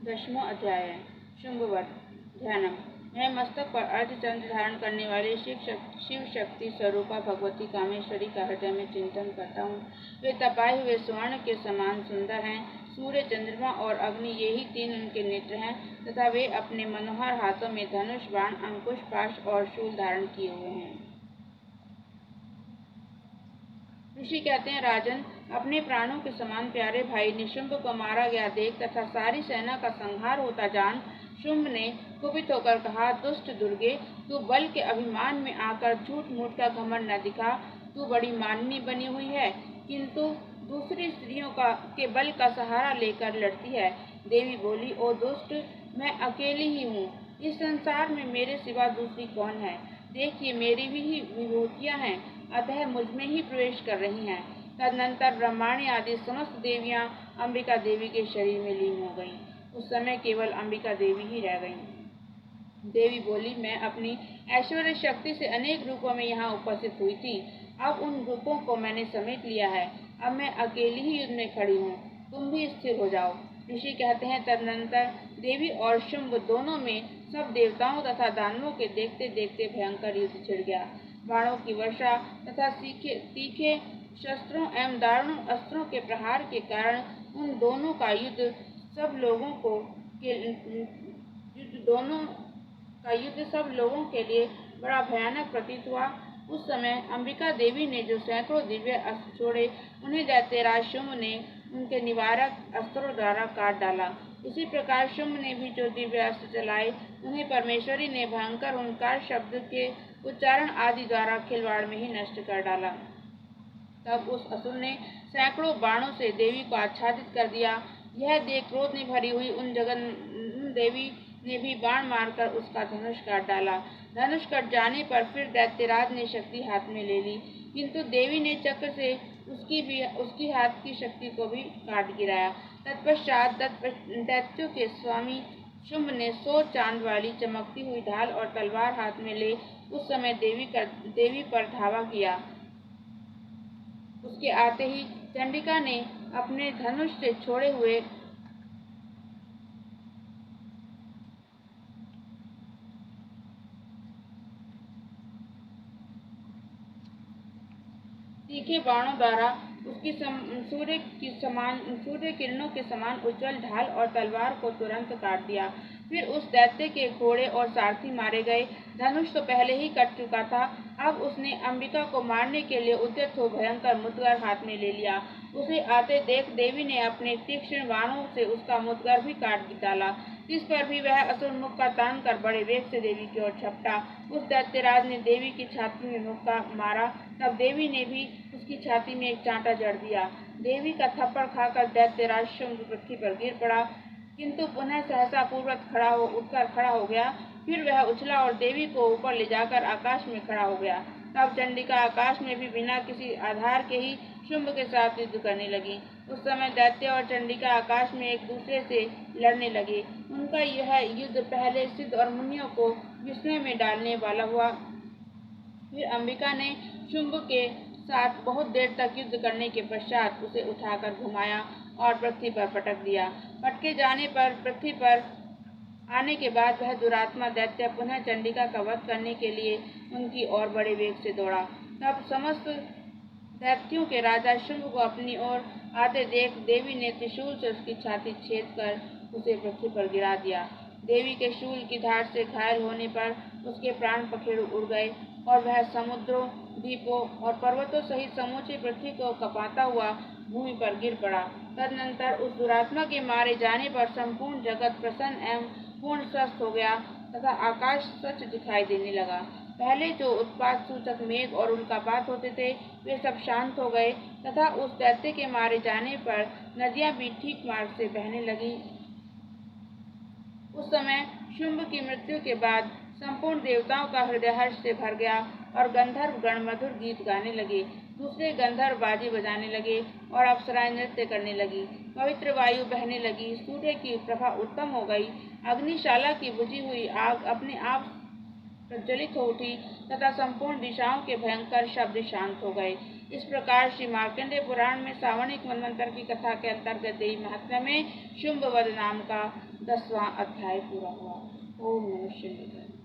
10वां अध्याय है। शुंभवध ध्यानम। मैं मस्तक पर अर्धचंद्र धारण करने वाली शिव शक्ति स्वरूपा भगवती कामेश्वरी का हृदय में चिंतन करता हूँ। वे तपाए हुए स्वर्ण के समान सुंदर हैं। सूर्य, चंद्रमा और अग्नि यही तीन उनके नेत्र हैं तथा वे अपने मनोहर हाथों में धनुष, बाण, अंकुश, पाश और शूल धारण किए हुए हैं। ऋषि कहते हैं, राजन, अपने प्राणों के समान प्यारे भाई निशुंभ को मारा गया देख तथा सारी सेना का संहार होता जान शुंभ ने कुपित होकर कहा, दुष्ट दुर्गे, तू बल के अभिमान में आकर झूठ मूठ का घमंड न दिखा। तू बड़ी माननी बनी हुई है, किंतु दूसरी स्त्रियों के बल का सहारा लेकर लड़ती है। देवी बोली, ओ दुष्ट, मैं अकेली ही हूँ। इस संसार में मेरे सिवा दूसरी कौन है? देखिए, मेरी भी ही विभूतियाँ हैं, अतः मुझमें ही प्रवेश कर रही हैं। तदनंतर ब्रह्माणी आदि समस्त देवियां अंबिका देवी के शरीर में लीन हो गईं। उस समय केवल अंबिका देवी ही रह गईं। देवी बोली, मैं अपनी ऐश्वर्य शक्ति से अनेक रूपों में यहाँ उपस्थित हुई थी। अब उन रूपों को मैंने समेट लिया है। अब मैं अकेली ही युद्ध में खड़ी हूँ। तुम भी स्थिर हो जाओ। ऋषि कहते हैं, तदनंतर देवी और शुंभ दोनों में सब देवताओं तथा दानवों के देखते देखते भयंकर युद्ध छिड़ गया। बाणों की वर्षा तथा तीखे शस्त्रों एवं दारुण अस्त्रों के प्रहार के कारण उन दोनों का युद्ध सब लोगों के लिए बड़ा भयानक प्रतीत हुआ। उस समय अंबिका देवी ने जो सैकड़ों दिव्य अस्त्र छोड़े, उन्हें दैत्यराज शुंभ ने उनके निवारक अस्त्रों द्वारा काट डाला। इसी प्रकार शुंभ ने भी जो दिव्य अस्त्र चलाए, उन्हें परमेश्वरी ने भयंकर ओंकार शब्द के उच्चारण आदि द्वारा खिलवाड़ में ही नष्ट कर डाला। तब उस असुर ने सैकड़ों बाणों से देवी को आच्छादित कर दिया। यह देख क्रोध में भरी हुई उन देवी ने भी बाण मारकर उसका धनुष काट डाला। धनुष कट जाने पर फिर दैत्यराज ने शक्ति हाथ में ले ली, किंतु देवी ने चक्र से उसकी हाथ की शक्ति को भी काट गिराया। तत्पश्चात दैत्यों के स्वामी शुंभ ने 100 चांद वाली चमकती हुई ढाल और तलवार हाथ में ले उस समय देवी पर धावा किया। उसके आते ही चंडिका ने अपने धनुष से छोड़े हुए तीखे बाणों द्वारा उसकी सूर्य किरणों के समान उज्जवल ढाल और तलवार को तुरंत काट दिया। फिर उस दैत्य के घोड़े और सारथी मारे गए। धनुष तो पहले ही कट चुका था। अब उसने अंबिका को मारने के लिए उद्यत हो भयंकर मुद्गर हाथ में ले लिया। उसे आते देख देवी ने अपने तीक्ष्ण बाणों से उसका मुद्गर भी काट डाला। इस पर भी वह असुर मुक्का तान कर बड़े वेग से देवी की ओर झपटा। उस दैत्यराज ने देवी की छाती में मुक्का मारा। तब देवी ने भी उसकी छाती में एक चांटा जड़ दिया। देवी का थप्पड़ खाकर दैत्यराज शुंभ पृथ्वी पर गिर पड़ा, किंतु पुनः सहसा पूर्ववत उठकर खड़ा हो गया। फिर वह उछला और देवी को ऊपर ले जाकर आकाश में खड़ा हो गया। तब चंडिका आकाश में भी बिना किसी आधार के ही शुंभ के साथ युद्ध करने लगी। उस समय दैत्य और चंडिका आकाश में एक दूसरे से लड़ने लगे। उनका यह युद्ध पहले सिद्ध और मुनियों को विस्मय में डालने वाला हुआ। फिर अंबिका ने शुंभ के साथ बहुत देर तक युद्ध करने के पश्चात उसे उठाकर घुमाया और पृथ्वी पर पटक दिया। पटके जाने पर पृथ्वी पर आने के बाद वह दुरात्मा दैत्य पुनः चंडिका का वध करने के लिए उनकी ओर बड़े वेग से दौड़ा। तब समस्त दैत्यों के राजा शुंभ को अपनी ओर आते देख देवी ने त्रिशूल से उसकी छाती छेद कर उसे पृथ्वी पर गिरा दिया। देवी के शूल की धार से घायल होने पर उसके प्राण पखेरु उड़ गए और वह समुद्रों, द्वीपों और पर्वतों सहित समूची पृथ्वी को कपाता हुआ भूमि पर गिर पड़ा। तदनंतर उस दुरात्मा के मारे जाने पर संपूर्ण जगत प्रसन्न एवं पूर्ण स्वस्थ हो गया तथा आकाश स्वच्छ दिखाई देने लगा। पहले जो उत्पात सूचक मेघ और उल्कापात होते थे, वे सब शांत हो गए तथा उस दैत्य के मारे जाने पर नदियां भी ठीक मार्ग से बहने लगी। उस समय शुंभ की मृत्यु के बाद संपूर्ण देवताओं का हृदय हर्ष से भर गया और गंधर्व गण मधुर गीत गाने लगे। दूसरे गंधर्व बाजी बजाने लगे और अप्सराएं नृत्य करने लगी। पवित्र वायु बहने लगी। सूर्य की प्रभा उत्तम हो गई। अग्निशाला की बुझी हुई आग अपने आप प्रज्वलित हो उठी तथा संपूर्ण दिशाओं के भयंकर शब्द शांत हो गए। इस प्रकार श्री मार्कंडेय पुराण में सावर्णिक मनवंतर की कथा के अंतर्गत देवी महात्म्य में शुंभवध नाम का 10वां अध्याय पूरा हुआ। ओम नमः शिवाय।